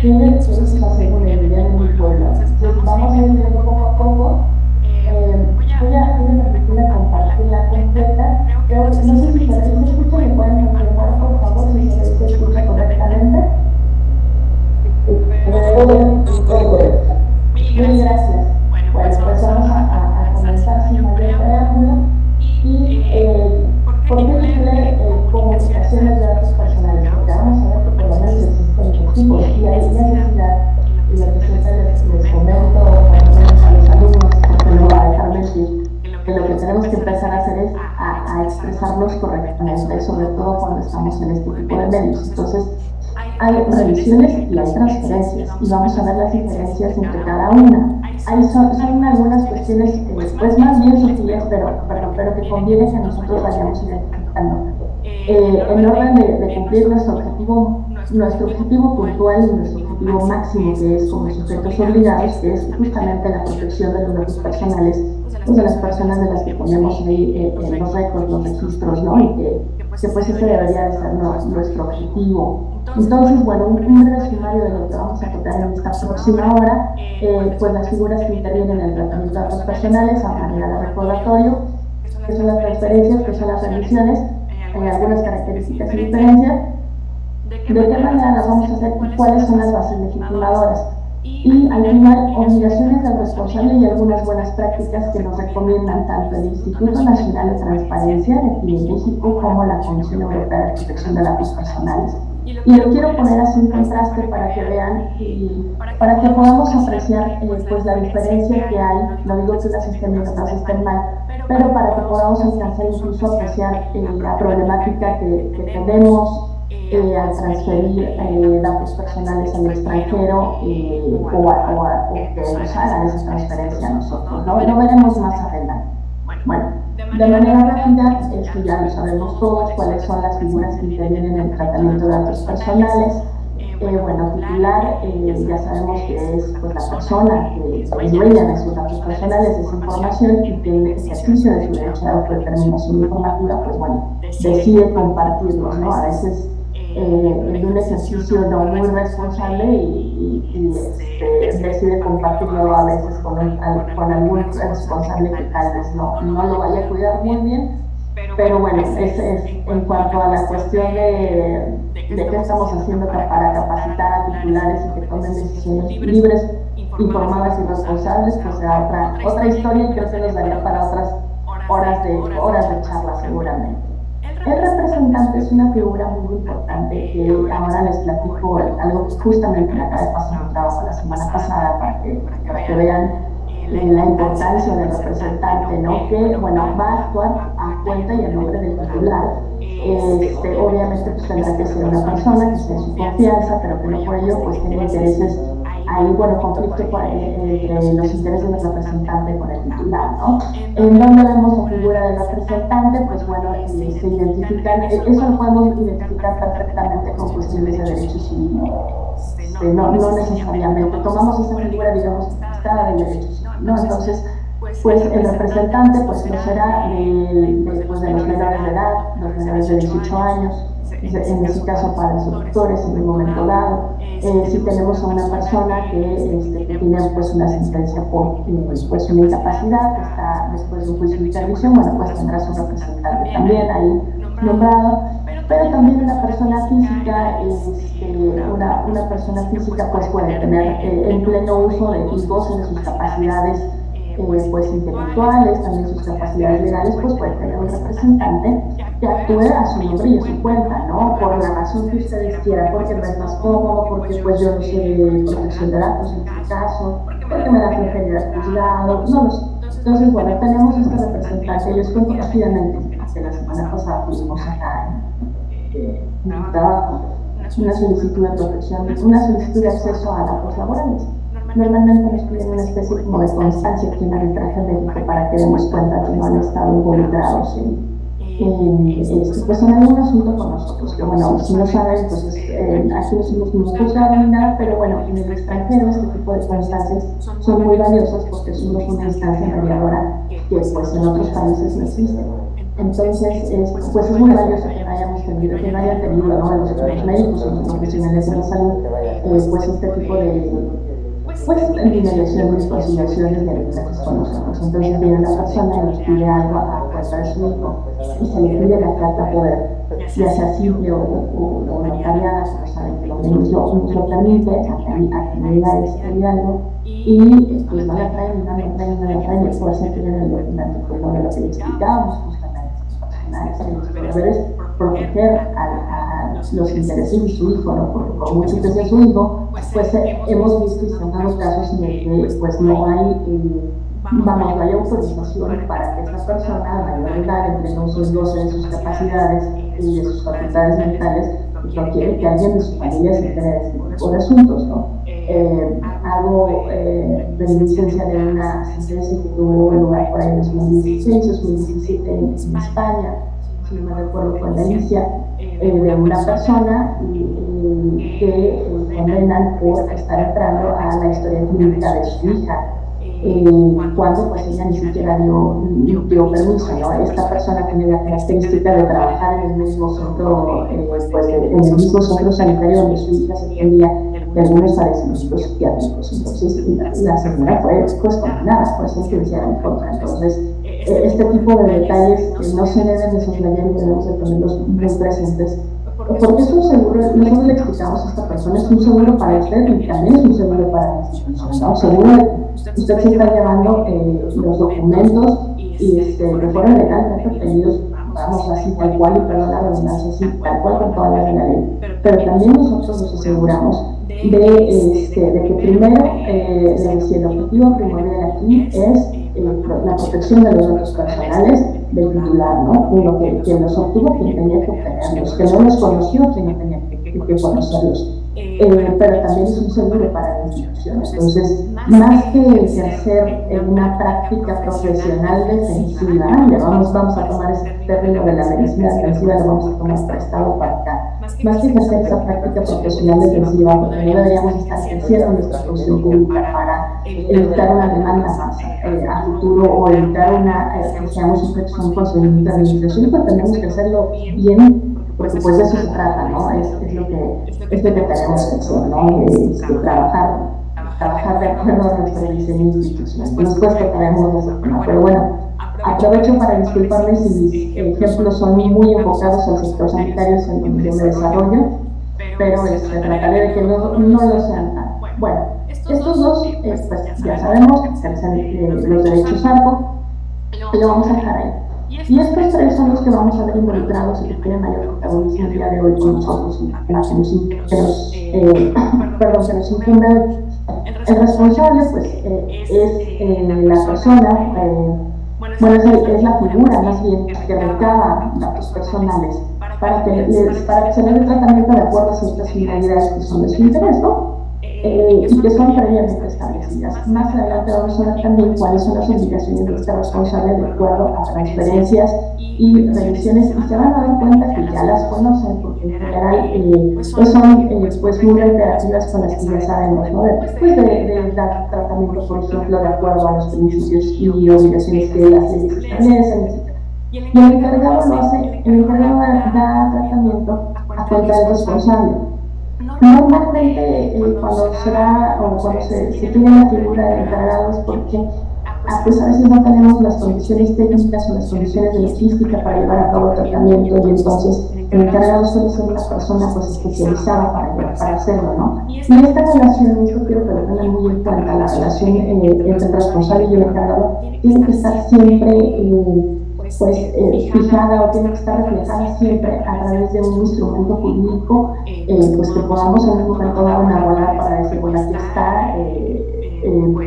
que es la segunda idea en mi pueblo. Entonces, vamos a ir viendo poco a poco. Voy a permitirme compartirla completa. Creo que, no sé si se escucha, me pueden confirmar, por favor, si se escucha correctamente. Mil gracias. Bueno, pues vamos a comenzar sin mayor preámbulo. Y ¿por qué titulé comunicaciones de datos personales? Porque vamos a ver que por lo menos existen dos tipos y hay necesidad, y lo que siempre les comento, por lo menos a los alumnos, porque no va a dejar mentir, que lo que tenemos que empezar a hacer es a expresarnos correctamente, sobre todo cuando estamos en este tipo de medios. Entonces, hay revisiones y hay transferencias, y vamos a ver las diferencias entre cada una. Son algunas cuestiones, pues más bien sutiles, pero que conviene que nosotros vayamos identificando. En orden de cumplir nuestro objetivo puntual y nuestro objetivo máximo, que es como sujetos obligados, que es justamente la protección de los datos personales, pues de las personas de las que ponemos ahí los récords, los registros, ¿no? Y que pues ese debería de ser nuestro objetivo. Entonces, bueno, un breve sumario de lo que vamos a tocar en esta próxima hora, pues las figuras que intervienen en el tratamiento de datos personales a manera de recordatorio, que son las transferencias, que son las remisiones, algunas características y diferencias, de qué manera las vamos a hacer y cuáles son las bases legitimadoras. Y al final, obligaciones del responsable y algunas buenas prácticas que nos recomiendan tanto el Instituto Nacional de Transparencia de aquí en México como la Comisión Europea de Protección de Datos Personales. Y lo quiero poner así en contraste para que vean y para que podamos apreciar pues la diferencia que hay. No digo que unas estén bien, otras estén mal, pero para que podamos alcanzar incluso apreciar la problemática que tenemos al transferir datos personales al extranjero o que nos hagan esa transferencia a nosotros, ¿no? Lo veremos más adelante. Bueno, de manera rápida, esto ya lo sabemos todos, cuáles son las figuras que intervienen en el tratamiento de datos personales. Bueno, titular, ya sabemos que es pues, la persona que es dueña de sus datos personales, de esa información, y que en el ejercicio de su derecho de autodeterminación informativa, pues bueno, decide compartirlos, ¿no? A veces en un ejercicio no muy responsable y decide compartirlo a veces con algún responsable que tal vez no lo vaya a cuidar muy bien, pero bueno, es en cuanto a la cuestión de qué estamos haciendo para capacitar a titulares y que tomen decisiones libres, informadas y responsables, pues será otra historia, y creo que nos daría para otras horas de charla seguramente. El representante es una figura muy importante que ahora les platico algo que justamente me acaba de pasar un trabajo la semana pasada para que vean la importancia del representante, ¿no? Que, bueno, va a actuar a cuenta y en nombre del titular. Obviamente pues tendrá que ser una persona que esté en su confianza, pero que no por ello pues tenga intereses ahí, bueno, conflicto entre los intereses del representante con el titular, ¿no? En donde vemos la figura del representante, pues bueno, se identifican, eso lo podemos identificar perfectamente con cuestiones de derechos civiles. No necesariamente tomamos esta figura, digamos, está del derecho civil, ¿no? Entonces, pues el representante pues no será pues, de los menores de edad, los menores de 18 años, en ese caso para los doctores en un momento dado. Si tenemos a una persona que tiene pues una sentencia por pues, una incapacidad, que está después de un juicio de interdicción, bueno, pues tendrá su representante también ahí nombrado. Pero también una persona física, una persona física pues puede tener en pleno uso y goce de sus capacidades pues intelectuales, también sus capacidades legales, pues puede tener un representante que actúe a su nombre y a su cuenta, ¿no? Por la razón que ustedes quieran, porque me es más cómodo, porque pues yo no sé de protección de datos en este caso, porque me da flojera ir al juzgado, no lo sé. Entonces, bueno, tenemos este representante. Les cuento rápidamente que la semana pasada pusimos acá en un trabajo una solicitud de protección, una solicitud de acceso a datos laborales. Normalmente nos piden una especie como de constancia aquí en arbitraje médico para que demos cuenta que no han estado involucrados pues en algún asunto con nosotros, que bueno, si no saben, pues aquí no somos ni juzgados ni nada, pero bueno, en el extranjero este tipo de constancias son muy valiosas porque somos una instancia mediadora que pues en otros países no existe. Entonces, pues es muy valioso que no hayamos tenido, que no hayan tenido, ¿no?, los médicos o los profesionales de la salud, pues este tipo de, pues, mediaciones, conciliaciones y arbitrajes con nosotros. Entonces viene una persona y nos pide algo a cuenta de su hijo y se le pide la carta poder, ya sea simple o notariada, como saben que lo menos nos lo permite, a que me diga algo, y pues no la traen, y por eso tienen el documento, pues lo de lo que le explicábamos justamente, los proveedores, proteger a los intereses de su hijo, ¿no? Porque por mucho que sea su hijo, pues hemos visto y se han dado casos en el que pues no hay, no hay autorización para que esta persona mayor de edad, en pleno uso y goce de sus capacidades y de sus facultades mentales, requiere que alguien de su familia se entere de este tipo de asuntos, ¿no? Hago reminiscencia de una sentencia que tuvo lugar por ahí en 2016, 2017 en España, si no me recuerdo con Galicia, de una persona que condenan por estar entrando a la historia clínica de su hija, cuando pues ella ni siquiera dio permiso, ¿no? Esta persona tiene la característica de trabajar en el mismo centro, pues en el mismo centro sanitario donde su hija se atendía de algunos padecimientos psiquiátricos. Entonces la señora fue pues condenada por sentencia en contra. Entonces este tipo de detalles que no se deben de soslayar y debemos de tenerlos muy presentes, porque es un seguro. Nosotros le explicamos a esta persona, es un seguro para usted y también es un seguro para la institución, ¿no? Seguro usted se está llevando los documentos y de forma legalmente obtenidos, vamos así tal cual, y perdón la redundancia, así tal cual con todas las de la ley, pero también nosotros nos aseguramos de que primero, si el objetivo primordial aquí es la protección de los datos personales del titular, ¿no? Uno, quien los obtuvo, quien tenía que obtenerlos, que no los conoció, quien no tenía que conocerlos. Pero también es un seguro para la institución. Entonces, más que ejercer una práctica profesional defensiva, vamos a tomar ese término de la medicina defensiva, lo vamos a tomar prestado para acá. Más que ejercer esa práctica profesional defensiva, porque no deberíamos estar ejerciendo nuestra función pública para evitar una demanda más a futuro o evitar que seamos sujetos a un procedimiento de administración, pero tenemos que hacerlo bien, porque pues de eso se trata, ¿no? Es lo que tenemos que hacer, ¿no? Trabajar de acuerdo a nuestra diseño institucional. Después trataremos de ese tema, pero bueno, aprovecho para disculparme si mis ejemplos son muy enfocados al sector sanitario, en donde yo me desarrollo, pero trataré de que no lo sean tan. Bueno, estos dos, pues ya sabemos que ejercen los derechos ARCO, y lo vamos a dejar ahí. Y estos tres son los que vamos a ver involucrados y que tienen mayor protagonismo el día de hoy con nosotros, que nos incumbe hoy. El responsable, pues, es la persona, es la figura más bien que recaba datos personales para que se le dé tratamiento de acuerdo a ciertas finalidades que son de su interés, ¿no? Y que son previamente establecidas. Más adelante vamos a ver también cuáles son las obligaciones de este responsable de acuerdo a transferencias y revisiones, y se van a dar cuenta que ya las conocen, porque en general pues son pues muy reiterativas con las que ya sabemos, ¿no? Después de dar tratamiento, por ejemplo, de acuerdo a los principios y obligaciones que las leyes establecen, etc. Y el encargado lo hace, el encargado da tratamiento a cuenta del responsable. Normalmente cuando se da o cuando se tiene la figura de encargado es porque pues a veces no tenemos las condiciones técnicas o las condiciones de logística para llevar a cabo el tratamiento, y entonces el encargado suele ser una persona pues especializada para hacerlo, ¿no? Y esta relación, esto quiero que lo tengan muy en cuenta, la relación entre el responsable y el encargado tiene que estar siempre fijada, o tiene que estar reflejada siempre a través de un instrumento jurídico, pues que podamos en un momento dado elaborar para decir, bueno, aquí está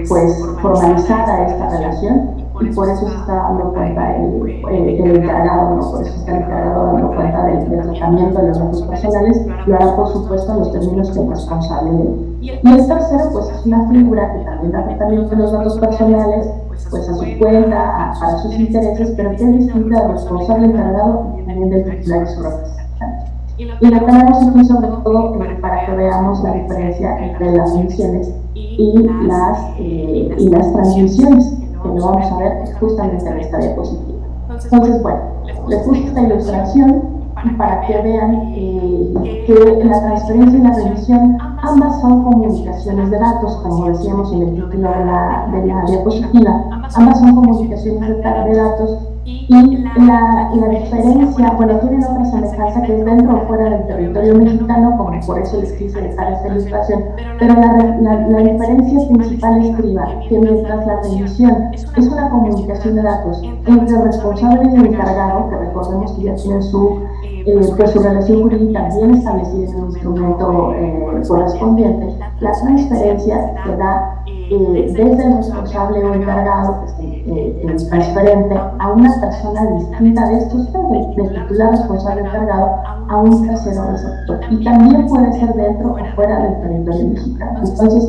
pues formalizada esta relación, y por eso se está dando cuenta el encargado, ¿no? Por eso está el encargado dando cuenta del tratamiento de los datos personales. Lo hará, por supuesto, en los términos que el responsable dé. Y el tercero, pues es una figura que también da tratamiento de los datos personales, pues a su cuenta, para sus intereses, pero que es distinta del responsable encargado y también del titular y su representante. Y lo tenemos aquí sobre todo para que veamos la diferencia entre las emisiones y las transmisiones. que lo vamos a ver justamente en esta diapositiva. Entonces, bueno, les puse esta ilustración para que vean que la transferencia y la revisión ambas son comunicaciones de datos, como decíamos en el título de la diapositiva, ambas son comunicaciones de datos y la diferencia, bueno, tienen otra semejanza que es dentro o fuera del territorio mexicano, como por eso les quise dejar esta ilustración, pero la diferencia principal estriba que mientras la revisión es una comunicación de datos entre el responsable y el encargado, que recordemos que ya tienen su relación jurídica bien establecida en el instrumento correspondiente, la transferencia se da desde el responsable o encargado, el transferente, a una persona distinta de estos tres, del titular, responsable, encargado, a un tercero receptor. Y también puede ser dentro o fuera del territorio mexicano. Entonces,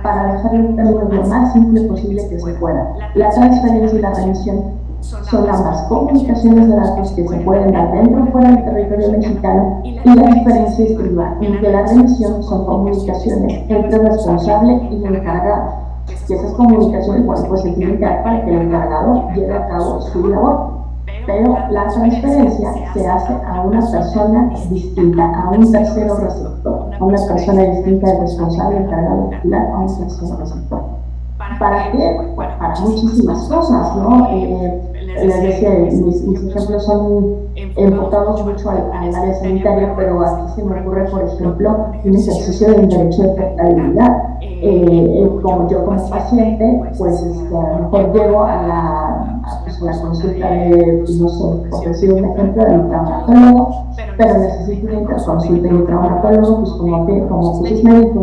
para dejarlo en términos lo más simple posible que se pueda, la transferencia y la remisión son ambas comunicaciones de datos que se pueden dar dentro o fuera del territorio mexicano, y la diferencia estriba en que la remisión son comunicaciones entre el responsable y el encargado. Y esas comunicaciones, bueno, pues se tienen que dar para que el encargado lleve a cabo su labor. Pero la transferencia se hace a una persona distinta, a un tercero receptor, a una persona distinta del responsable, encargado, titular, a un tercero receptor. ¿Para qué? Bueno, para muchísimas cosas, ¿no? Les decía, mis ejemplos son enfocados mucho al área sanitaria, pero aquí se me ocurre, por ejemplo, un ejercicio del derecho de portabilidad. Como yo como paciente, pues a lo mejor llego a la consulta de, no sé, por decir un ejemplo, de un traumatólogo, pero necesito una interconsulta, y mi traumatólogo, pues como es médico,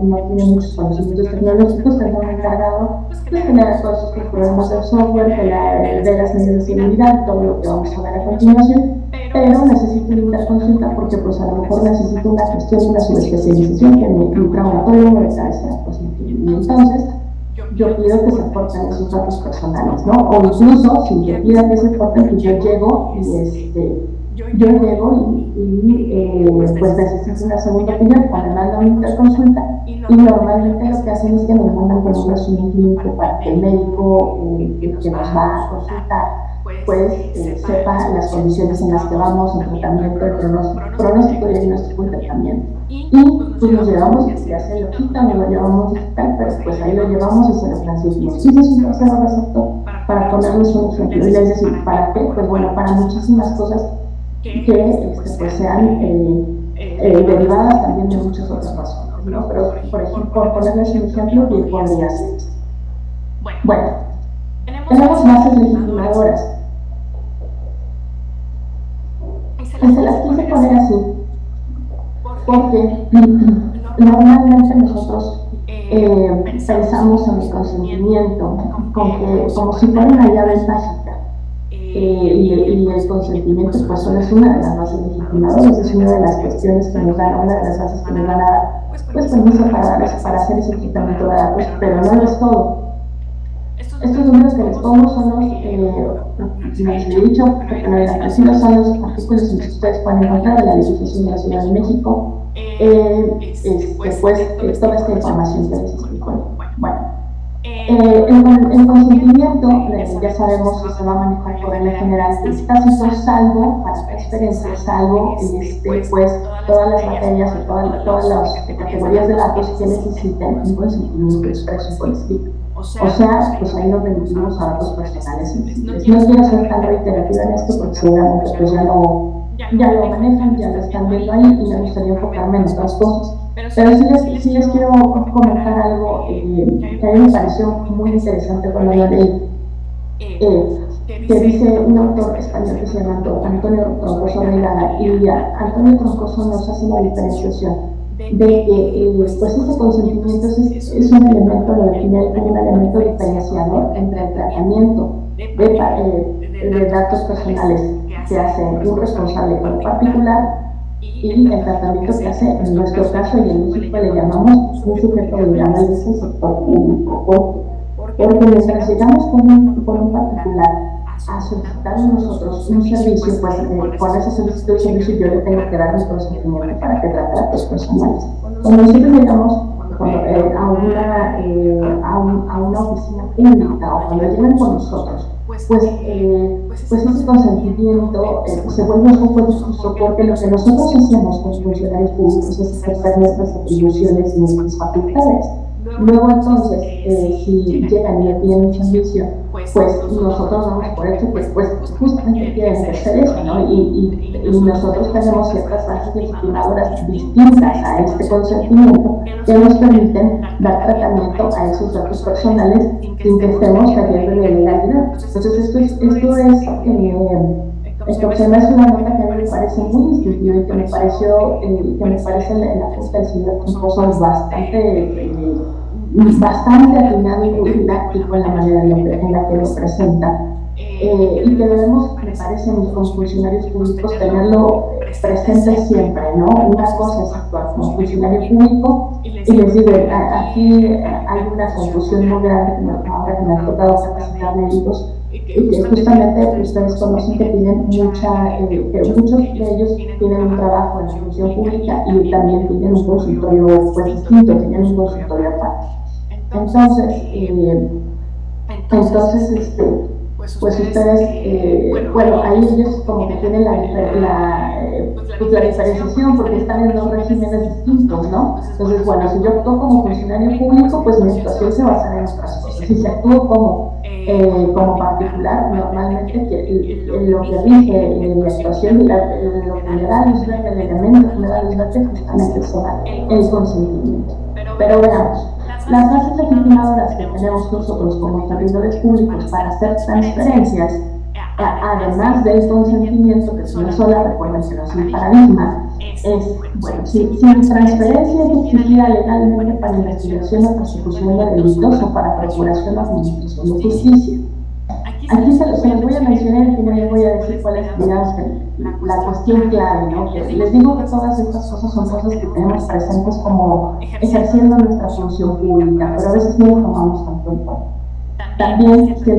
no tiene muchos conocimientos tecnológicos, pero me encargado de generar todos estos problemas del software, de las medidas de seguridad, todo lo que vamos a ver a continuación, pero necesito una interconsulta porque pues a lo mejor necesito una cuestión de una subespecialización que mi traumatólogo de cabecera pues no tiene. Y entonces yo pido que se aporten esos datos personales, ¿no? O incluso si yo pido que se aporten, pues yo llego y pues necesito una segunda opinión, cuando me mandan una interconsulta, y normalmente lo que hacen es que me mandan con un resumen clínico para que el médico que nos va a consultar pues sepa las condiciones en las que vamos, el tratamiento, el pronóstico y el diagnóstico, el tratamiento. Y pues nos llevamos, ya se lo quitan, nos lo llevamos digital, pero pues ahí lo llevamos y se lo transmitimos. Y eso es un tercero receptor, para ponerles un ejemplo. Y les decir, ¿para qué? Pues bueno, para muchísimas cosas que pues sean derivadas también de muchas otras razones, ¿no? Pero, por ejemplo, por ponerles un ejemplo, bien podría ser. Bueno, tenemos bases legitimadoras. Y se las quise poner así, porque normalmente nosotros pensamos en el consentimiento como si fuera una llave mágica. Y el consentimiento pues solo es una de las bases legitimadoras, es una de las cuestiones que nos dan, una de las bases que nos van a dar pues permiso para hacer ese tratamiento de datos, pero no lo es todo. Estos números que les pongo son los, les he dicho, porque no eran parecidos, son los artículos en que ustedes pueden encontrar de la legislación de la Ciudad de México, después toda esta información que les explico. Bueno, el consentimiento, ya sabemos que se va a manejar por regla general, es tácito, salvo para transferencia, salvo pues todas las materias o todas las categorías de datos que necesiten un consentimiento expreso por escrito. O sea, pues ahí nos remitimos a datos personales. No quiero ser tan reiterativa en esto porque seguramente pues ya lo manejan, ya lo están viendo ahí y me gustaría enfocarme en otras cosas. Pero sí les quiero comentar algo que a mí me pareció muy interesante cuando lo leí, que dice un autor español que se llama Antonio Troncoso Reigada, y Antonio Troncoso nos hace la diferenciación de que pues ese consentimiento es un elemento, lo define como un elemento diferenciador entre el tratamiento de datos personales que hace un responsable en particular y el tratamiento que hace, en nuestro caso y en México le llamamos un sujeto obligado, y es el sector público, porque mientras llegamos con un particular a solicitar a nosotros un servicio, pues con ese solicitud de servicio yo le tengo que dar mi consentimiento para que trate datos personales. Cuando nosotros llegamos a una oficina pública o cuando llegan con nosotros, pues ese consentimiento se vuelve un poco difuso porque lo que nosotros hacemos con funcionarios públicos es ejercer nuestras atribuciones y nuestras facultades. Luego entonces, si llegan y le piden un servicio, pues nosotros damos por hecho que pues justamente quieren ejercer eso, ¿no? Y nosotros tenemos ciertas bases legitimadoras distintas a este consentimiento que nos permiten dar tratamiento a esos datos personales sin que estemos cayendo en la ilegalidad. Entonces esto se me hace una nota que a mí me parece muy distintiva y que me parece la apuesta del señor Troncoso bastante atinado y didáctico en la manera en la que lo presenta. Y que debemos, me parece, como funcionarios públicos tenerlo presente siempre, ¿no? Una cosa es actuar como funcionario público y les digo, aquí hay una confusión muy grande ahora que me ha tocado capacitar médicos y que justamente ustedes conocen que que muchos de ellos tienen un trabajo en la función pública y también tienen un consultorio pues distinto, tienen un consultorio aparte. Entonces, pues ustedes, bueno, ahí ellos como que tienen la diferenciación porque están en dos regímenes distintos, ¿no? Entonces, bueno, si yo actúo como funcionario público, pues mi situación se basará en otras cosas. Si se actúo como particular, normalmente lo que rige mi actuación, lo que me da luz verde, el elemento que me da luz verde justamente será el consentimiento. Pero veamos. Las bases legitimadoras que tenemos nosotros como servidores públicos para hacer transferencias, además del consentimiento, que es una sola, recuerden que no es un paradigma, es, bueno, si transferencia es exigida legalmente para investigación o persecución de delitos o para procuración o administración de justicia. Aquí se los voy a mencionar y primero les voy a decir cuál es, digamos, la cuestión clave, ¿no? Que les digo que todas estas cosas son cosas que tenemos presentes como ejerciendo nuestra función pública, pero a veces no lo tomamos tanto en cuenta. También se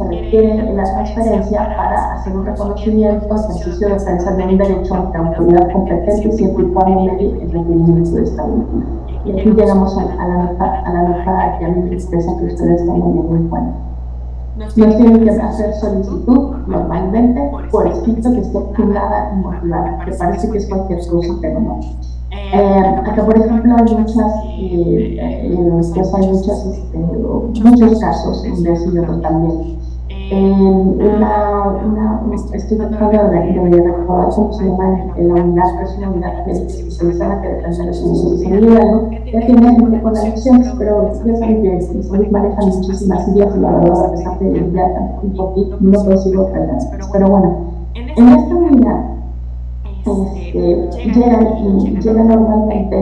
requiere la transferencia para hacer un reconocimiento, ejercicio de defensa de un derecho ante la autoridad competente siempre y cuando medie el requerimiento de esta última. Y aquí llegamos a la nota que a mí me expresa que ustedes tengan en cuenta. Nos tienen que hacer solicitud normalmente por escrito que esté fundada y motivada, que parece que es cualquier cosa, pero no. Acá, por ejemplo, hay muchos casos, un y otro también. Estoy tratando de recordar cómo se llama en la unidad, pero es una unidad especializada que depende de los servicios de salud, ya tiene gente con adicciones, pero ya saben que en salud manejan muchísimas ideas y la verdad, a pesar de ya un poquito, no consigo aprenderlas. Pero bueno, en esta unidad llegan normalmente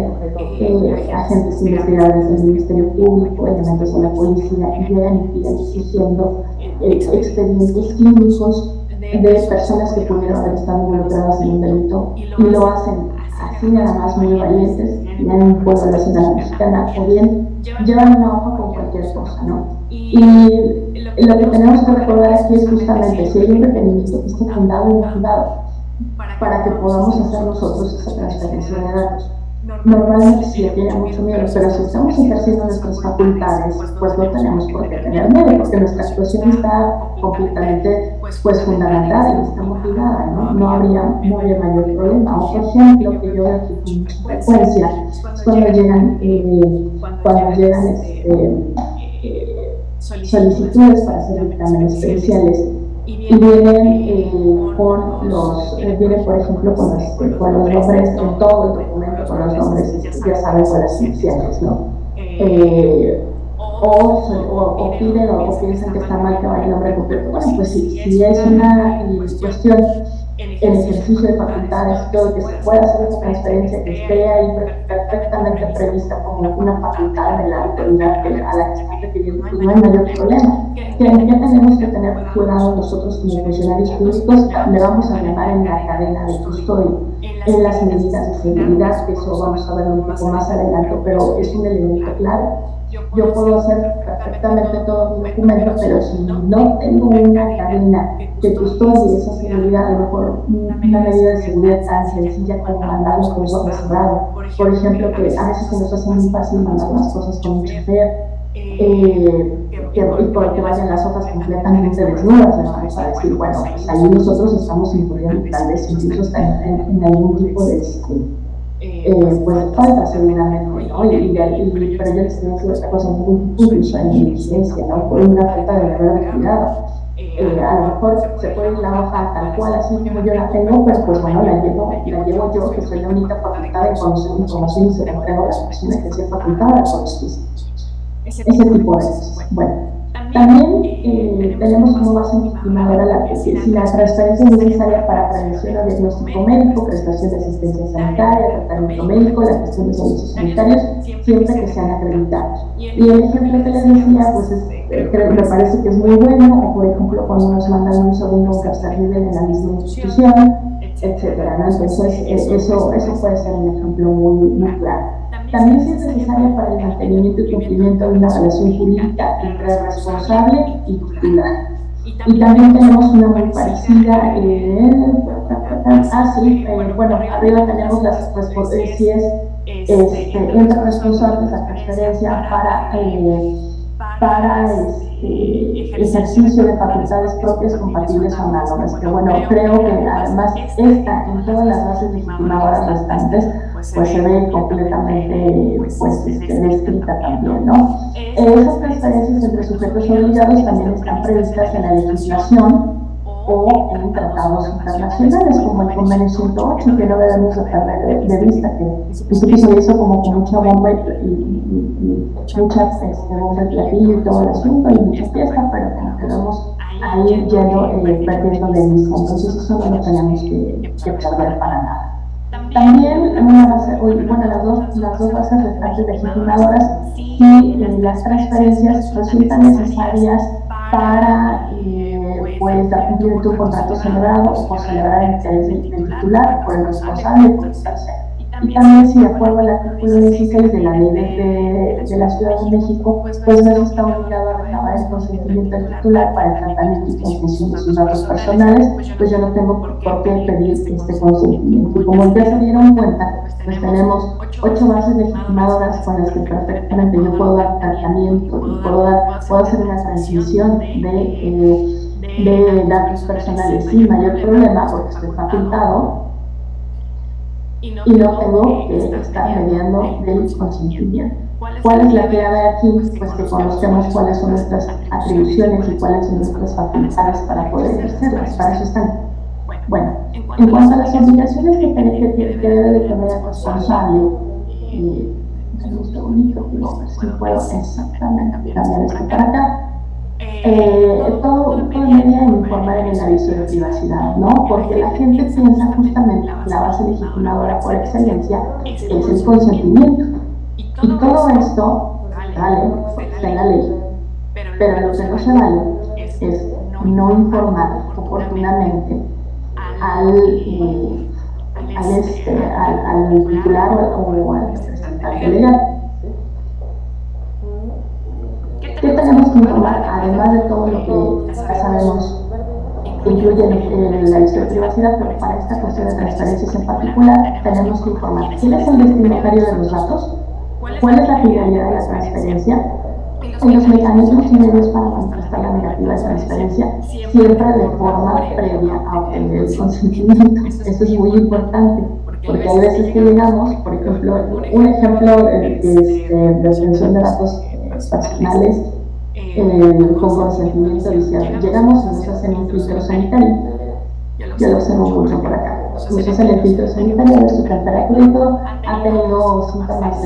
agentes investigadores del Ministerio Público, elementos de la policía, y llegan y piden exigiendo expedientes clínicos de personas que pudieron haber estado involucradas en un delito y lo hacen así nada más muy valientes, tienen un pueblo de la ciudad mexicana o bien llevan una hoja con cualquier cosa, ¿no? Y lo que tenemos que recordar aquí es justamente si hay un requerimiento que esté fundado y motivado para que podamos hacer nosotros esa transferencia de datos. Normalmente sí tiene mucho miedo, pero si estamos ejerciendo nuestras facultades, pues no tenemos por qué tener miedo, porque nuestra actuación está completamente fundamentada y está motivada, ¿no? No habría mayor problema. Otro ejemplo que yo veo aquí con mucha frecuencia es cuando llegan solicitudes para hacer dictámenes periciales y vienen por ejemplo con los nombres en todo el documento, con los nombres, ya saben, con las iniciales, ¿no? O piden o piensan que está mal que vaya el nombre completo. Bueno, pues si es una cuestión en ejercicio de facultades, todo que se pueda hacer esa transferencia, que esté ahí perfectamente prevista como una facultad de la autoridad a la que está refiriendo, pues no hay mayor problema. ¿Qué tenemos que tener cuidado nosotros como funcionarios públicos? Le vamos a llamar en la cadena de custodia, en las medidas de seguridad, que eso vamos a ver un poco más adelante, pero es un elemento clave. Yo puedo hacer perfectamente todo mi documento, pero si no tengo una cadena que custodie esa seguridad, a lo mejor una medida de seguridad tan sencilla como mandarlos con sobre cerrado, por ejemplo, que a veces se nos hace muy fácil mandar las cosas con mucha fe, y porque vayan las hojas completamente desnudas, le vamos a decir, bueno, pues ahí nosotros estamos incurriendo tal vez incluso hasta en algún tipo de pues falta seguramente, ¿no? Pero yo les tengo que otra cosa muy incluso en negligencia, ¿no? Por una falta de verdad cuidado. A lo mejor se puede ir la hoja tal cual, así como yo la tengo, pero pues bueno, la llevo yo, que soy la única facultada de conocer información y se la entrego a las personas que se facultada de conocer ese tipo de cosas. Bueno, también tenemos como base legitimadora si la transferencia es necesaria para prevención o diagnóstico médico, prestación de asistencia sanitaria, tratamiento médico, la gestión de servicios sanitarios, siempre que sean acreditados. Y el ejemplo que les decía, pues creo que me parece que es muy bueno, o por ejemplo cuando nos mandan un segundo un tercer nivel en la misma institución, etcétera, ¿no? Entonces eso puede ser un ejemplo muy claro. También si es necesaria para el mantenimiento y cumplimiento de una relación jurídica entre responsable y titular. Y también tenemos una muy parecida, bueno, arriba tenemos si es entre responsables la transferencia para ejercicio de facultades propias compatibles o análogas, que bueno, creo que además esta en todas las bases legitimadoras restantes pues se ve completamente descrita también, ¿no? Esas transferencias entre sujetos obligados también están previstas en la legislación o en tratados internacionales, como el Convenio 108, que no debemos de perder de vista, que se hizo como con mucha bomba y muchas bomba y platillo y todo el asunto, y mucha fiesta, pero como que vamos ahí perdiendo de vista. Entonces eso no lo tenemos que perder para nada. También las dos bases restantes legitimadoras, si las transferencias resultan necesarias para pues dar cumplimiento a un contrato celebrado o celebrar el interés del titular por el responsable y por el tercero. Y también si de acuerdo al artículo 16 de la ley de la Ciudad de México, pues no está obligado a recabar el consentimiento del titular para el tratamiento y transmisión de sus datos personales, pues yo no tengo por qué pedir este consentimiento. Y como ya se dieron cuenta, pues tenemos 8 bases legitimadoras con las que perfectamente yo puedo dar tratamiento y puedo hacer una transmisión de datos personales sin mayor problema porque estoy facultado y no tengo que estar mediando del consentimiento. ¿Cuál es la clave aquí? Pues que conozcamos cuáles son nuestras atribuciones y cuáles son nuestras facultades para poder ejercerlas. Para eso están. Bueno, en cuanto a las obligaciones que debe de tener el responsable, un segundito, si puedo exactamente cambiar esto para acá. Todo media en informar en el aviso de privacidad, ¿no? Porque la gente piensa justamente que la base legitimadora por excelencia es el consentimiento. Y todo esto está en la ley. Pero lo que no se vale es no informar oportunamente al titular o al representante legal. ¿Qué tenemos que informar? Además de todo lo que ya sabemos que incluye el aviso de privacidad, pero para esta cuestión de transferencias en particular, tenemos que informar quién es el destinatario de los datos, cuál es la finalidad de la transferencia, y los mecanismos y medios para manifestar la negativa de transferencia, siempre de forma previa a obtener el consentimiento. Eso es muy importante, porque hay veces que llegamos, por ejemplo, un ejemplo de obtención de datos personales con consentimiento viciado. Llegamos y nos hacen un filtro sanitario. Yo lo hacemos mucho por acá. Nos hacen el filtro sanitario de su temperatura y todo. Ha tenido síntomas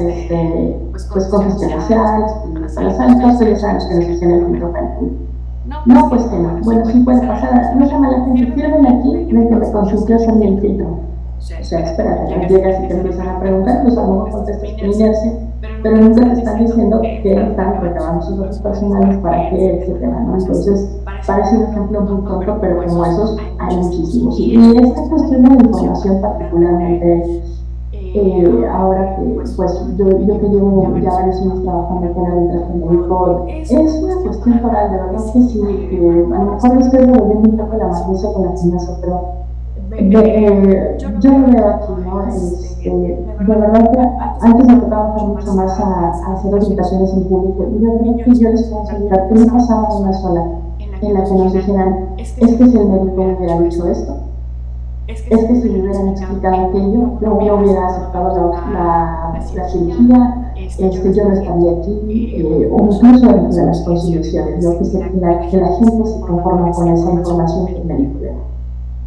pues congestión nasal, todos ya sabemos que nos hacen el filtro sanitario. No, pues que no. Bueno, sí puede pasar. No llama la gente, firmen aquí de que me consintió hacerme el filtro. O sea, espérate, llegas y te empiezan a preguntar, pues a lo mejor contestas por inercia, pero nunca te están diciendo que están recabando sus datos personales, para qué, etcétera, ¿no? Entonces, parece un ejemplo muy tonto, pero como esos hay muchísimos. Y esta cuestión de la información particularmente, ahora que pues yo que llevo ya varios años trabajando con el trabajo médico, es una cuestión total, de verdad que sí, a lo mejor estoy devolviendo un poco la magnesia con la gimnasia, pero Yo lo veo aquí, ¿no? De verdad que antes me tocaba mucho más a hacer orientaciones en público y yo creo que yo les puedo asegurar que no pasaba una sola en la que nos dijeran, es que si el médico me hubiera dicho esto, es que si me hubieran explicado aquello, yo no hubiera aceptado la cirugía, yo no estaría aquí, o incluso dentro de las conciliaciones, ¿no? Que la gente se conforma con esa información que el médico le da.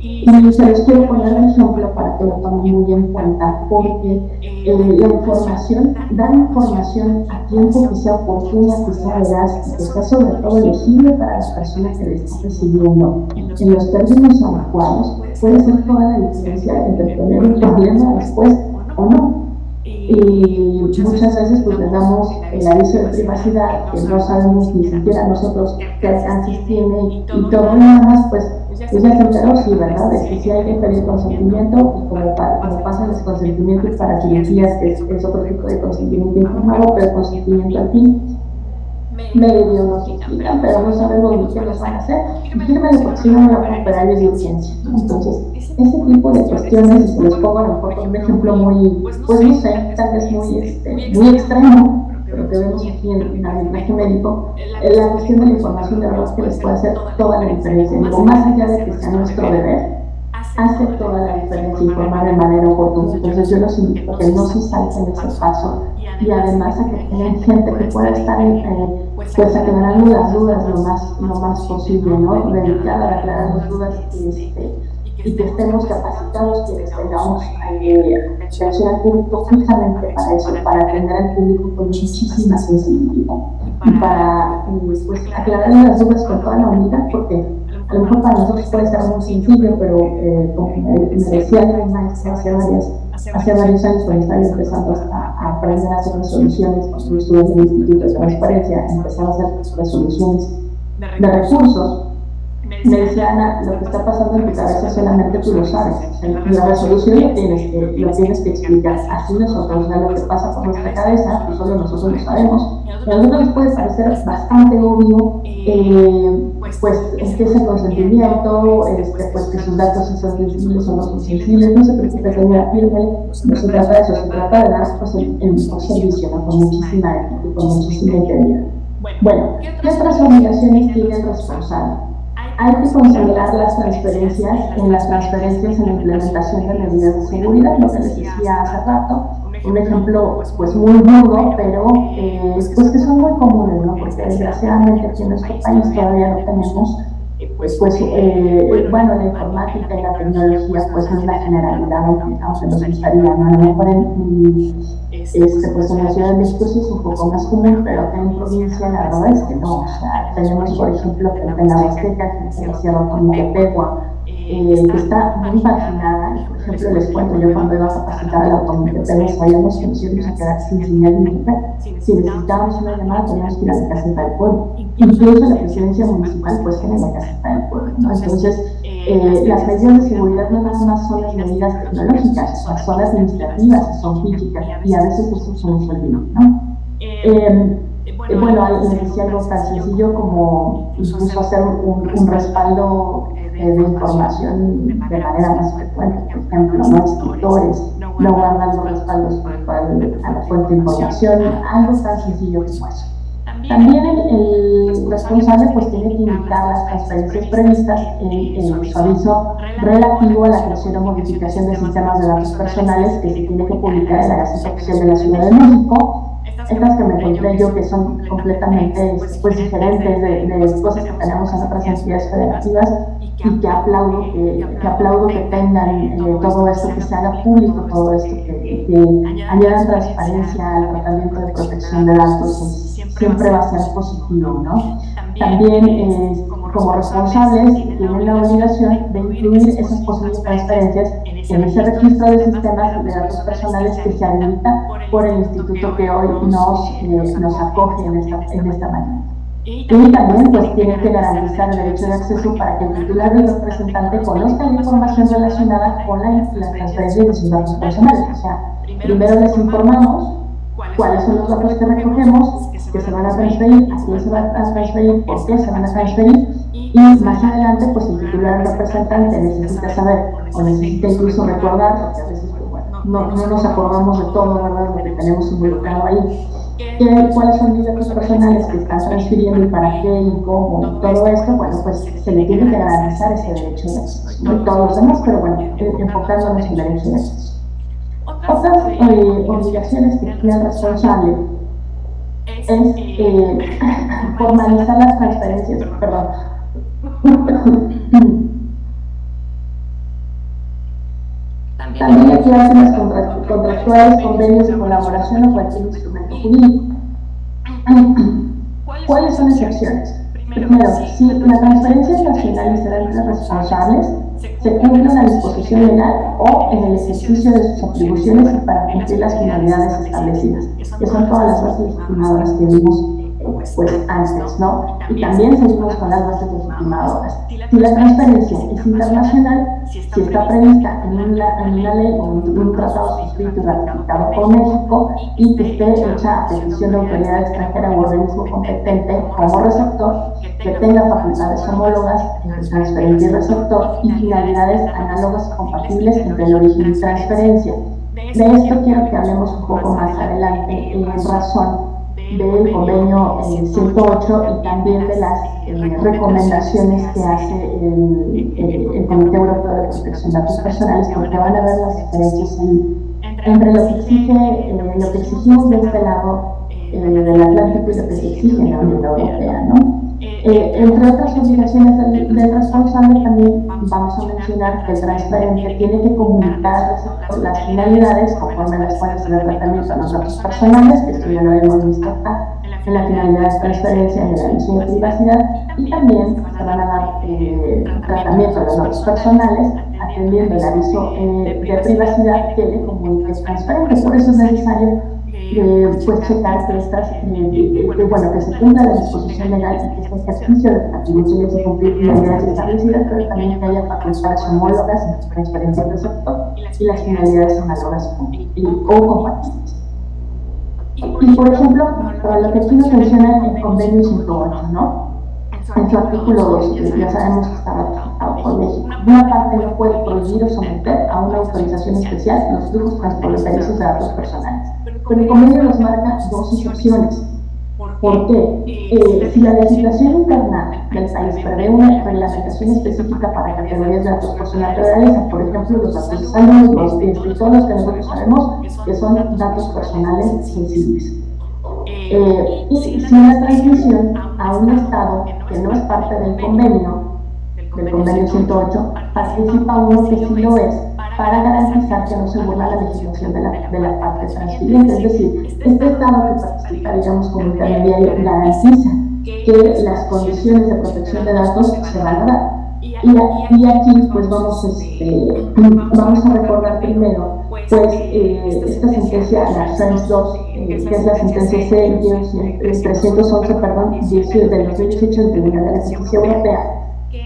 Y se los quiero poner de ejemplo para que lo tomen muy en cuenta, porque la información, dar información a tiempo que sea oportuna, que sea veraz y que sea sobre todo legible para las personas que le están recibiendo en los términos adecuados, puede ser toda la diferencia entre tener un problema después o no. Y muchas veces pues les damos el aviso de privacidad que no sabemos ni siquiera nosotros qué alcances tiene y todo lo demás, pues ya se enteró, sí, ¿verdad? Es que sí hay que pedir consentimiento y como pasan los consentimientos para cirugías, que es otro tipo de consentimiento informado, pero el consentimiento aquí medio nos explican, pero no sabemos ni qué nos van a hacer. Fíjame porque si no me la puedo operar de urgencia. Entonces, ese tipo de cuestiones, y se los pongo a lo mejor con un ejemplo muy, pues no sé, tal vez muy extremo, pero que vemos aquí en el arbitraje médico, la cuestión de la información de verdad que les puede hacer toda la diferencia. Digo, más allá de que sea nuestro deber, hace toda la diferencia informar de manera oportuna. Entonces yo los invito a que no se salten ese paso y además a que tengan gente que pueda estar pues aclarando las dudas lo más posible, ¿no? Dedicada a aclarar las dudas y que estemos capacitados, que tengamos atención al público justamente para eso, para atender al público con muchísima sensibilidad y para pues aclarar las dudas con toda la unidad, porque a lo mejor para nosotros puede ser muy sencillo, pero como me decía el maestro hace varios años, cuando estaba empezando a aprender a hacer resoluciones, cuando estuve en el Instituto de Transparencia, empezaba a hacer resoluciones de recursos. Me decía, Ana, lo que está pasando en tu cabeza solamente tú lo sabes. La resolución lo tienes que explicar. Así nosotros, lo que pasa por nuestra cabeza, pues solo nosotros lo sabemos. A nosotros nos puede parecer bastante obvio, pues que ese consentimiento, pues que sus datos son sensibles o no son sensibles. No se preocupe, señora, no se trata de eso, se trata de dar pues, el mejor servicio, ¿no? Con muchísima ética y con muchísima integridad. Bueno, ¿qué otras obligaciones tiene el responsable? Hay que considerar las transferencias en la implementación de medidas de seguridad, lo que les decía hace rato, un ejemplo pues muy burdo, pero pues que son muy comunes, ¿no? Porque desgraciadamente aquí en nuestro país todavía no tenemos bueno, la informática y la tecnología pues no es la generalidad, aunque nos gustaría, ¿no? A lo mejor pues en la Ciudad de México sí es un poco más común, pero acá en provincia la verdad es que no. O sea, tenemos por ejemplo que en la Huasteca, que en la Sierra como Tepehua, que está muy marginada. Por ejemplo, les cuento, yo cuando iba a capacitar a la Automotepehua sabíamos que nos íbamos a quedar sin señal ni mujer. Si necesitábamos una llamada teníamos que ir a la caseta del pueblo. Incluso la presidencia municipal pues tiene la caseta del pueblo, ¿no? Entonces, las medidas de seguridad no nada más son las medidas tecnológicas, son administrativas, son físicas y a veces eso se nos olvida, ¿no? Bueno, les decía algo tan sencillo como incluso hacer un respaldo de información de manera más frecuente. Por ejemplo, no escritores, no guardan los respaldos a la fuente de información, algo tan sencillo como eso. También el responsable pues tiene que indicar las transferencias previstas en su aviso relativo a la creación o modificación de sistemas de datos personales que se tiene que publicar en la Gaceta Oficial de la Ciudad de México. Estas que me encontré yo que son completamente pues, diferentes de cosas que tenemos en otras entidades federativas y que aplaudo que tengan todo esto, que se haga público todo esto, que añadan transparencia al tratamiento de protección de datos, pues, siempre va a ser positivo, ¿no? También como responsables tienen la obligación de incluir esas posibles transferencias en ese registro de sistemas de datos personales que se habilita por el instituto que hoy nos acoge en esta manera. Y también pues tiene que garantizar el derecho de acceso para que el titular del representante conozca la información relacionada con la transferencia de sus datos personales. O sea, primero les informamos cuáles son los datos que recogemos, que se van a transferir, a quién se van a transferir, por qué se van a transferir, y más adelante pues el titular representante necesita saber o necesita incluso recordar, porque a veces pues, bueno, no nos acordamos de todo, ¿verdad?, lo que tenemos involucrado ahí, cuáles son mis datos personales que están transfiriendo y para qué y cómo, todo esto, bueno, pues se le tiene que garantizar ese derecho de acceso, ¿no? Y todos los demás, pero bueno, enfocándonos en el derecho de acceso. Otras obligaciones que tiene el responsable es formalizar las transferencias, perdón. También aclaraciones contractuales, convenios de colaboración o cualquier instrumento jurídico. ¿Cuáles son excepciones? Primero, si la transferencia es nacional y será entre responsables, se cumple una disposición legal o en el ejercicio de sus atribuciones y para cumplir las finalidades establecidas, que son todas las bases legitimadoras que vimos pues antes, ¿no? Y también seguimos con las bases legitimadoras. Si la transferencia es internacional, si está prevista en una ley o en un tratado suscrito y ratificado por México y que esté hecha a petición de autoridad extranjera o organismo competente como receptor, que tenga facultades homólogas entre transferente y receptor y finalidades análogas compatibles entre el origen y transferencia. De esto quiero que hablemos un poco más adelante en razón del convenio 108 y también de las recomendaciones que hace el Comité Europeo de Protección de Datos Personales, porque van a ver las diferencias entre lo que exigimos de este lado del Atlántico y lo que se exige en la Unión Europea, ¿no? Entre otras obligaciones del responsable también vamos a mencionar que el transferente tiene que comunicar las finalidades conforme a las cuales se da tratamiento a los datos personales, que esto ya lo hemos visto acá, en la finalidad de transferencia, en el aviso de privacidad, y también se van a dar tratamiento a los datos personales atendiendo el aviso de privacidad que le comunique el transferente. Por eso es necesario pues checar que que se cumpla la disposición legal y que este ejercicio de atribuciones y cumplir finalidades establecidas, pero también que haya facultades homólogas en su transferencia del receptor y las finalidades análogas o compatibles. Y por ejemplo, para lo que aquí nos menciona el convenio 108, ¿no? En su artículo 2, que ya sabemos que está ratificado por México, una parte no puede prohibir o someter a una autorización especial los flujos transfronterizos de datos personales. Pero el convenio nos marca dos excepciones. ¿Por qué? Si la legislación interna del país prevé una reglamentación específica para categorías de datos personales reales, por ejemplo, los datos de salud, todos los que nosotros sabemos que son datos personales sensibles. Y si una transmisión a un Estado que no es parte del convenio 108, participa uno que sí lo es, para garantizar que no se burla la legislación de la parte transfiriente. Es decir, este Estado que participa, digamos, como intermediario, garantiza que las condiciones de protección de datos se van a dar. Y aquí, pues vamos a recordar primero, pues, esta sentencia, la FREMS 2, que es la sentencia C-311, del 2018 del Tribunal de la Justicia Europea,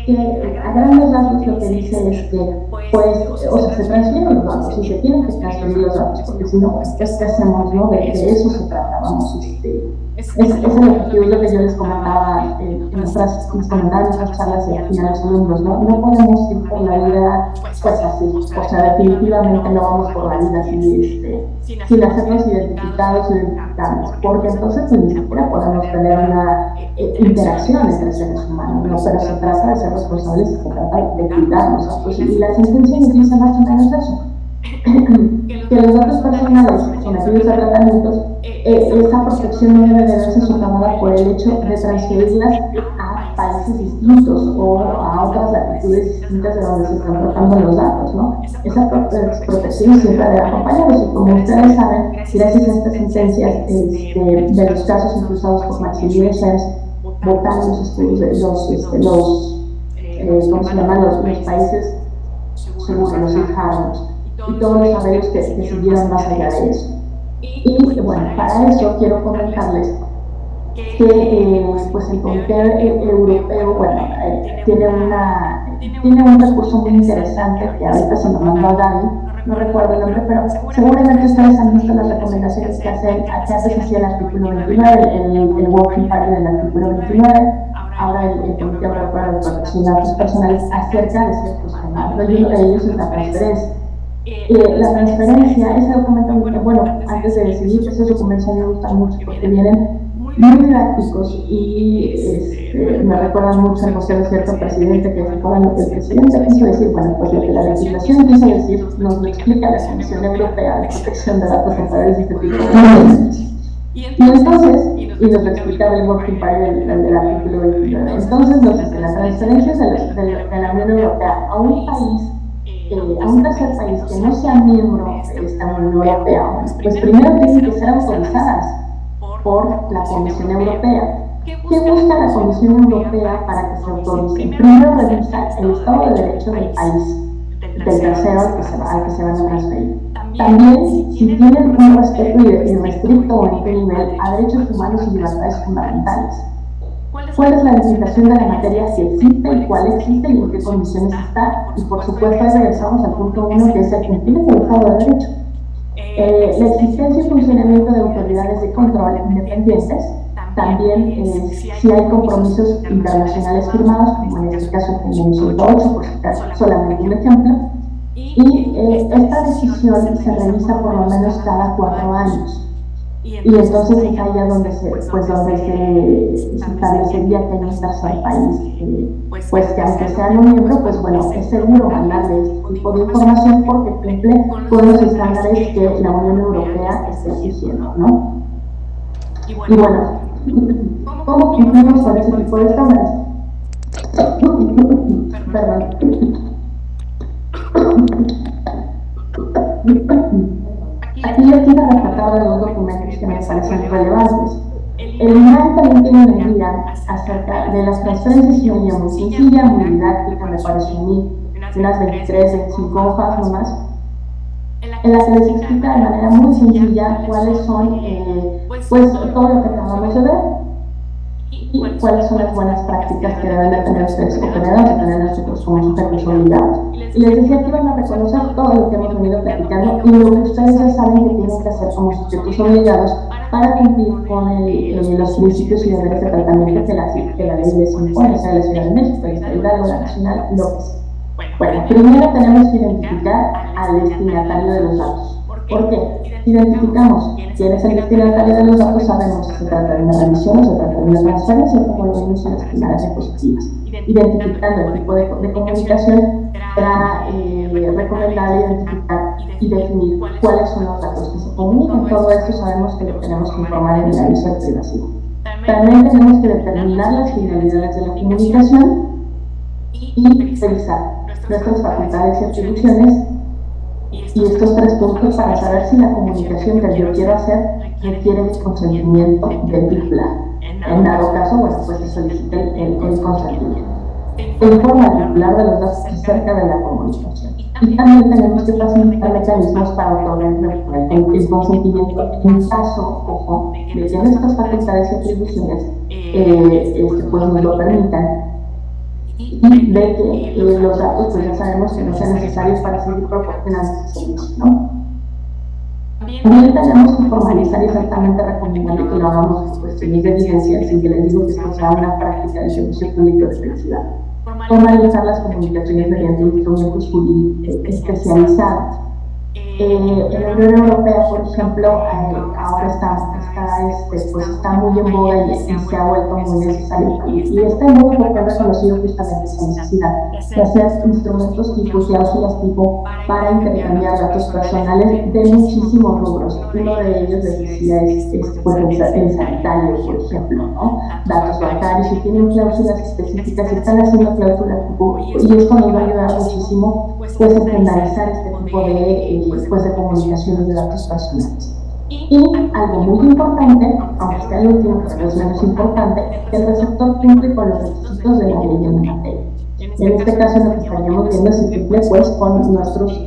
que a grandes rasgos lo que dice es que, pues, se transfieren los datos y se tienen que transferir los datos, porque si no, pues, ¿qué hacemos, no? De eso se trata, vamos, es el objetivo, lo que yo les comentaba en nuestras charlas y a los alumnos, ¿no? No podemos ir por la vida, pues, así, o sea, definitivamente no vamos por la vida sin hacernos identificados, porque entonces pues, ni siquiera podemos tener una interacción entre seres humanos, ¿no? Pero se trata de ser responsables y se trata de cuidarnos, pues, y la sentencia nos dice más o menos eso, que los datos personales sometidos a tratamientos, esa protección no debe de verse socavada por el hecho de transferirlas a países distintos o a otras latitudes distintas de donde se están tratando los datos, ¿no? Esa protección siempre debe acompañarnos, y como ustedes saben, gracias a estas sentencias de los casos impulsados por Maximilian Schrems, votaron los estudios de ¿cómo se llaman? Los países seguros, los Harvard, y todos los saberes que siguieron más allá de eso. Y bueno, para eso quiero comentarles que pues el Comité Europeo, bueno, tiene un recurso muy interesante que ahorita se lo mandó a Gaby, no recuerdo el nombre, pero seguramente ustedes han visto las recomendaciones que antes hacía el artículo 29, el working party del artículo 29, ahora el Comité Europeo de Protección de Datos Personales acerca de ciertos temas. Y uno de ellos es la transferencia. La transferencia, ese documento, bueno, antes de decidir, esos documentos a mí me gustan mucho porque vienen muy didácticos y me recuerdan mucho al Museo de cierto presidente, que recuerdan lo que el presidente quiso decir. Bueno, pues lo que la legislación quiso decir nos lo explica la Comisión Europea de Protección de Datos a través de este tipo de documentos. Y entonces, y nos lo explicaba el Working Party del artículo 29, entonces nos dice, las transferencias de la Unión Europea a un país, a un tercer país que no sea miembro de esta Unión Europea, pues primero tienen que ser autorizadas por la Comisión Europea. ¿Qué busca la Comisión Europea para que se autorice? Primero revisa el estado de derecho del país, del tercero al que se van a transferir. También, si tienen un respeto irrestricto o en qué nivel a derechos humanos y libertades fundamentales. ¿Cuál es la legislación de la materia, si existe y cuál existe y en qué condiciones está? Y por supuesto, ahí regresamos al punto 1, que es el cumplimiento del Estado de Derecho. La existencia y funcionamiento de autoridades de control independientes, también si hay compromisos internacionales firmados, como en este caso el Convenio 108, por citar solamente un ejemplo, y esta decisión se revisa por lo menos cada 4 años. Y entonces es allá donde se establecería que hay un tercer país, pues que aunque sea no miembro, pues bueno, es seguro mandarle este tipo de información porque cumple con los estándares que la Unión Europea está exigiendo, ¿no? Y bueno, ¿cómo cumplimos con ese tipo de estándares? Perdón. Aquí yo quiero rescatar de 2 documentos que me parecen relevantes. El INAI también tiene una guía acerca de las transferencias, y una guía muy sencilla, muy didáctica, me parece a mí, unas 23, 25 hojas nomás, en la que les explica de manera muy sencilla cuáles son, pues, todo lo que acabamos de ver y cuáles son las buenas prácticas que deben de tener ustedes como operadores, de tener nosotros como sujetos obligados. Y les decía que van a reconocer todo lo que hemos venido platicando y lo que ustedes ya saben que tienen que hacer como sujetos obligados para cumplir con los principios y deberes de tratamiento que la ley les impone, sea la Ciudad de México, el Estado Hidalgo, la Nacional, lo que sea. Bueno, primero tenemos que identificar al destinatario de los datos. ¿Por qué? Si identificamos quién es el destinatario de los datos, sabemos si se trata de una revisión o se trata de una transferencia, como lo vimos en las primeras diapositivas. Identificando el tipo de comunicación, será recomendable identificar y definir cuáles son los datos que se comunican. Todo esto sabemos que lo tenemos que informar en el aviso de privacidad. También tenemos que determinar las finalidades de la comunicación y revisar nuestras facultades y atribuciones y estos 3 puntos para saber si la comunicación que yo quiero hacer requiere el consentimiento del titular. En dado caso, bueno, pues se solicita el consentimiento. Se informa al titular de los datos acerca de la comunicación. Y también tenemos que facilitar mecanismos para otorgar el consentimiento en caso, ojo, de que nuestras facultades y atribuciones pues nos lo permitan, y de que los datos pues ya sabemos que no sean necesarios para seguir proporcionando ese servicio, ¿no? También tenemos que formalizar, y exactamente recomendable que lo hagamos en cuestiones de evidencia, sin que les digo que esto sea una práctica de servicio público de felicidad. Formalizar las comunicaciones mediante instrumentos jurídicos especializados. En la Unión Europea, por ejemplo, ahora está muy en boga y se ha vuelto muy necesario. Y está muy porque ha reconocido justamente esa necesidad de hacer instrumentos tipo cláusulas tipo para intercambiar datos personales de muchísimos rubros. Uno de ellos, les decía, es el sanitario, por ejemplo, ¿no? Datos bancarios, y tienen cláusulas específicas, están haciendo cláusulas tipo, y esto nos va a ayudar muchísimo pues estandarizar este tipo de comunicaciones de datos personales. Y algo muy importante, aunque sea el último, pero no es menos importante, que el receptor cumple con los requisitos de la ley en la materia. En este caso, lo que estaríamos viendo es si cumple pues con nuestros,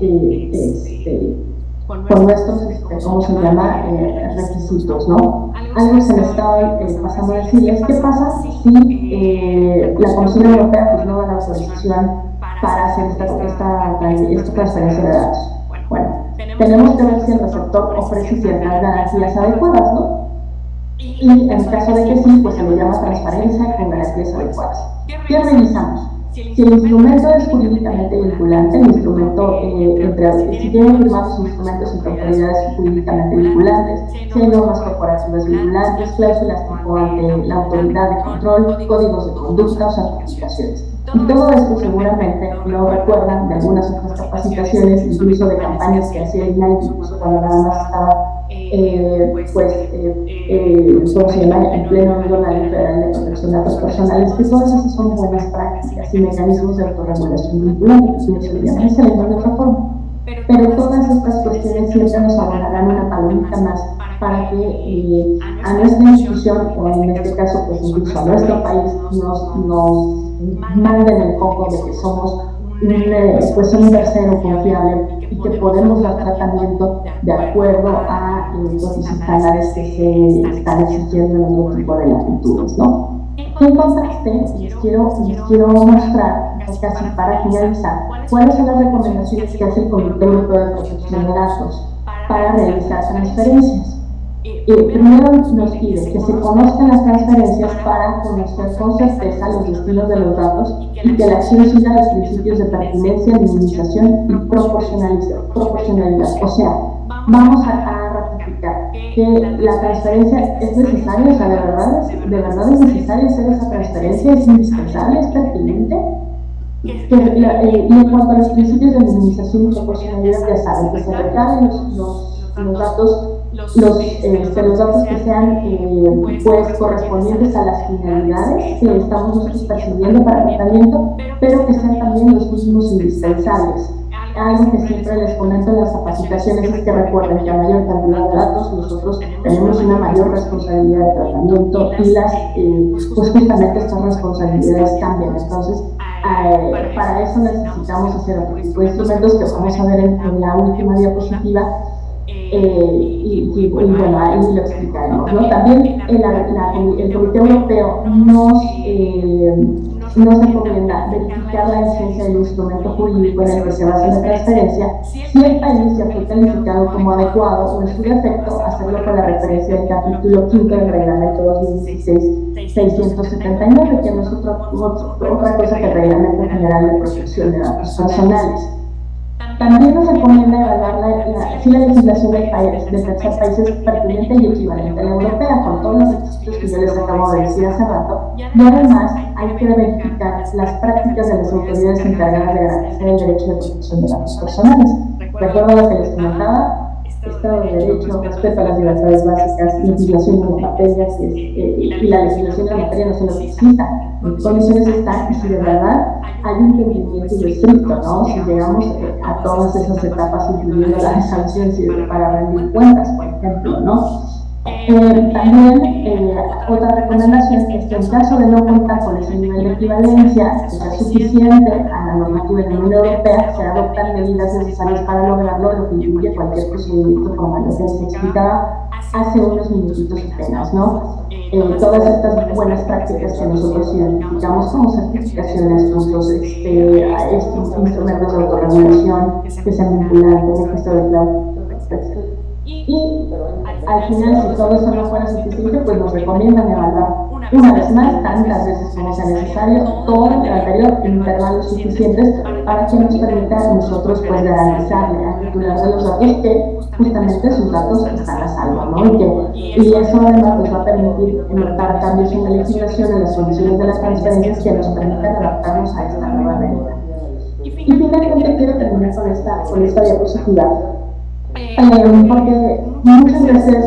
¿cómo se llama? Requisitos, ¿no? Algo que se me estaba pasando a decirles, ¿qué pasa si la Comisión Europea pues no da la autorización para hacer esta transferencia de datos? Bueno, tenemos que ver si el receptor ofrece ciertas garantías adecuadas, ¿no? Y en caso de que sí, pues se le llama transparencia con garantías adecuadas. ¿Qué revisamos? Si el instrumento es jurídicamente vinculante, el instrumento, si tienen firmados instrumentos entre autoridades jurídicamente vinculantes, si hay normas corporativas vinculantes, cláusulas tipo ante la autoridad de control, códigos de conducta o certificaciones. Y todo esto seguramente lo recuerdan de algunas otras capacitaciones, incluso de campañas que hacía INAI, incluso cuando nada más estaba ¿cómo se llama? En pleno de la Ley Federal de Protección de Datos Personales, que todas esas son buenas prácticas y mecanismos de autorregulación vinculante, que se le llama, se le llama de otra forma. Pero todas estas cuestiones siempre nos abonarán una palomita más para que a nuestra institución, o en este caso, pues incluso a nuestro país, nos manden el foco de que somos un tercero confiable y que podemos dar tratamiento de acuerdo a los estándares que se están exigiendo en otro tipo de latitudes, ¿no? En contraste, les quiero mostrar, casi para finalizar, cuáles son las recomendaciones que hace el Comité Europeo de Protección de Datos para realizar transferencias. Primero nos pide que se conozcan las transferencias para conocer con certeza los destinos de los datos y que la acción siga los principios de pertinencia, minimización y proporcionalidad. O sea, vamos a ratificar que la transferencia es necesaria, o sea, de verdad es necesario hacer esa transferencia, es indispensable, es pertinente. Y en cuanto a los principios de minimización y proporcionalidad, ya saben que se recaben los datos los datos que sean pues correspondientes a las finalidades que estamos nosotros persiguiendo para el tratamiento, pero que sean también los mismos indispensables. Algo que siempre les comento en las capacitaciones es que recuerden que a mayor cantidad de datos nosotros tenemos una mayor responsabilidad de tratamiento y pues justamente estas responsabilidades cambian. Entonces, para eso necesitamos hacer otro tipo de instrumentos que vamos a ver en la última diapositiva. Y bueno, ahí lo explicaremos, ¿no? También el Comité Europeo nos recomienda verificar la esencia del instrumento jurídico en el que se basa la transferencia, si el país ya fue calificado como adecuado o en su defecto, hacerlo con la referencia del capítulo 5 del Reglamento 2016-679, que no es otra cosa que el Reglamento General de Protección de Datos Personales. También nos recomienda evaluar si la legislación de tercer país es pertinente y equivalente a la europea, con todos los requisitos que yo les acabo de decir hace rato, y además hay que verificar las prácticas de las autoridades encargadas de garantizar el derecho de protección de datos personales. Recuerdo lo que les comentaba: Estado de Derecho, respeto a las libertades básicas, legislación de materias y la legislación de la materia no se lo necesita. En qué condiciones están y si de verdad hay un cumplimiento irrestricto, ¿no? Si llegamos a todas esas etapas, incluyendo la sanción para rendir cuentas, por ejemplo, ¿no? También otra recomendación es que en caso de no contar con ese nivel de equivalencia que sea suficiente a la normativa de la Unión Europea, se adoptan medidas necesarias para lograrlo, lo que incluye cualquier procedimiento formal. Lo que les explicaba hace unos minutitos apenas, ¿no? Todas estas buenas prácticas que nosotros identificamos como certificaciones, cursos, instrumentos de autorregulación que sean vinculantes, registro de cloud. Y al final, si todo eso no fuera suficiente, pues nos recomiendan evaluar una vez más, tantas veces como sea necesario, todo lo anterior en intervalos suficientes para que nos permita a nosotros pues garantizarle al titular de los datos que justamente sus datos están a salvo, ¿no? Y eso además nos va a permitir notar cambios en la legislación, en las condiciones de las transferencias que nos permitan adaptarnos a esta nueva realidad. Y finalmente quiero terminar con esta diapositiva. Porque muchas veces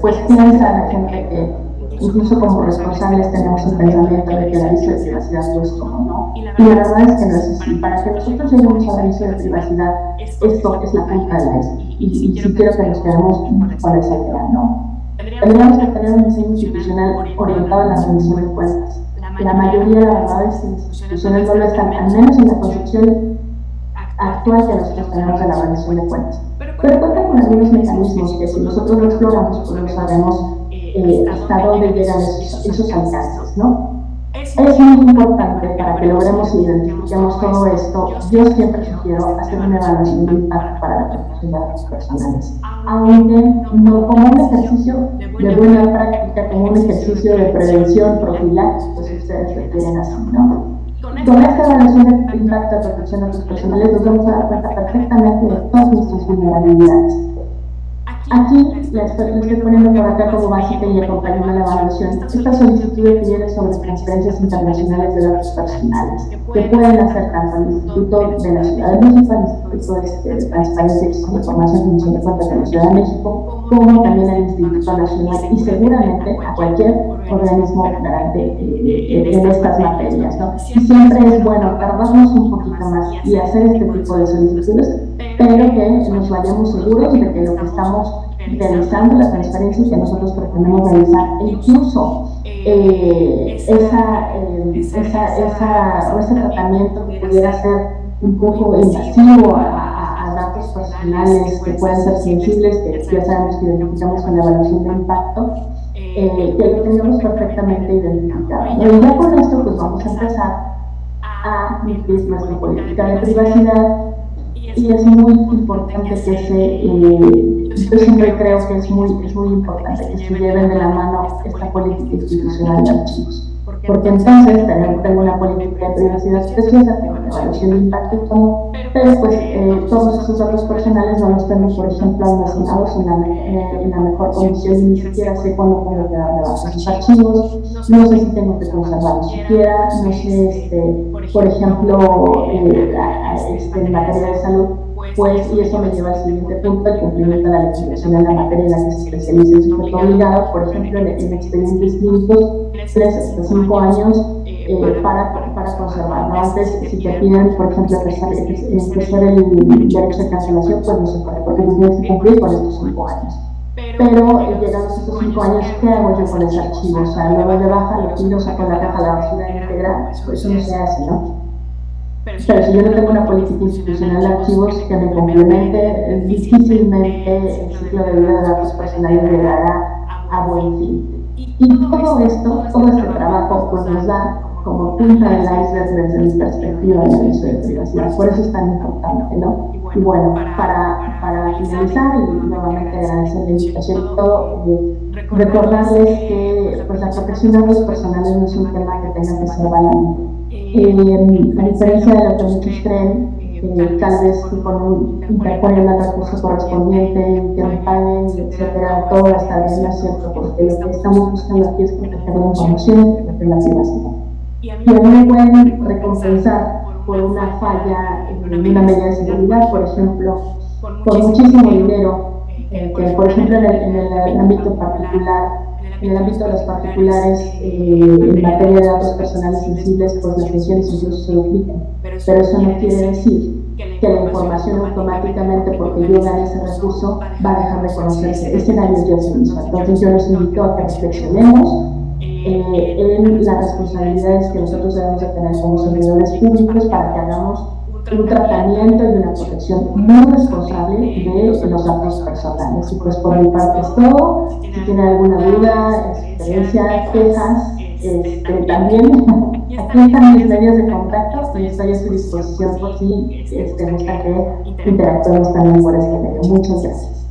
pues piensa la gente que incluso como responsables tenemos el pensamiento de que el aviso de privacidad no es como no, y la verdad es que no es así. Para que nosotros lleguemos al aviso de privacidad, esto es la punta de la iceberg, y sí quiero que nos quedemos con esa idea, ¿no? Tendríamos que tener un diseño institucional orientado a la rendición de cuentas. La mayoría, la verdad, es que las instituciones no lo están, al menos en la concepción actual que nosotros tenemos de la rendición de cuentas. Pero cuenta con algunos mecanismos que si nosotros lo exploramos, pues no sabemos hasta dónde llegan esos alcances, ¿no? es muy importante para que logremos y identifiquemos todo esto. Yo siempre sugiero hacer una evaluación de impacto para la protección de datos personales, aunque no como un ejercicio de buena práctica, como un ejercicio de prevención profiláctico, si ustedes lo quieren así, ¿no? Con esta evaluación de impacto de protección de datos personales nos vamos a dar cuenta perfectamente de todas nuestras vulnerabilidades. Aquí le estoy poniendo por acá como básica y acompañando la evaluación esta solicitud que viene sobre transferencias internacionales de datos personales, que pueden hacer tanto el Instituto de la Ciudad de México, el Instituto de Transparencia y Acceso a la Información y Rendición de Cuentas de la Ciudad de México, como también el Instituto Nacional y seguramente a cualquier organismo garante en estas materias, ¿no? Y siempre es bueno tardarnos un poquito más y hacer este tipo de solicitudes, pero que nos vayamos seguros de que lo que estamos realizando, la transferencia que nosotros pretendemos realizar, e incluso ese tratamiento que pudiera ser un poco invasivo a datos personales que pueden ser sensibles, que ya sabemos que identificamos con la evaluación de impacto, que lo tengamos perfectamente identificado, ¿no? Y ya con esto pues vamos a empezar a nutrir nuestra política de privacidad. Y es muy importante yo siempre creo que es muy importante que se lleven de la mano esta política institucional de archivos, porque entonces tengo una política de privacidad preciosa, tengo una evaluación de impacto y todo, pero pues todos esos datos personales no los tengo, por ejemplo, almacenados en la mejor condición y ni siquiera sé cuándo tengo que dar de baja esos archivos, no sé si tengo que conservarlos siquiera, no sé, por ejemplo, en materia de salud, pues, y eso me lleva al siguiente punto, el cumplimiento de la legislación en la materia en la que se especializa el sujeto obligado, por ejemplo, en expedientes clínicos, 3 hasta 5 años para conservar, ¿no? Antes, si te piden, por ejemplo, ejercer el derecho de cancelación, pues no se puede, porque tienes que cumplir con estos 5 años. Pero llegados estos 5 años, ¿qué hago yo con ese archivo? O sea, lo doy de baja, lo tiro, saco la caja de la basura integral, pues eso no se hace, ¿no? Pero si yo no tengo una política institucional de archivos que me complemente, difícilmente el ciclo de vida de datos personales llegará a buen fin. Y todo este trabajo, pues nos da como punta del iceberg desde mi perspectiva del derecho de privacidad. Por eso es tan importante, ¿no? Y bueno, para finalizar, y nuevamente agradecer la invitación y todo, recordarles que pues, la protección de datos personales no es un tema que tenga que ser banal. A diferencia de lo que muchos creen, tal vez interponen el recurso correspondiente, que me paguen, etcétera, todo va a estar bien, no es cierto, porque lo que estamos buscando aquí es proteger la información y proteger la privacidad. Y a mí me pueden recompensar por una falla en una medida de seguridad, por ejemplo, por muchísimo dinero, que por ejemplo en el ámbito particular, en el ámbito de los particulares, en materia de datos personales sensibles, pues las sanciones incluso se duplican. Pero eso no quiere decir que la información automáticamente, porque yo gané ese recurso, va a dejar de conocerse. Ese daño ya se hizo. Entonces yo los invito a que reflexionemos en las responsabilidades que nosotros debemos de tener como servidores públicos para que hagamos un tratamiento y una protección muy responsable de los datos personales. Y pues por mi parte es todo. Si tienen alguna duda, experiencia, quejas, también aquí están mis medios de contacto y estoy a su disposición por si gustan que interactuemos también por este medio. Muchas gracias.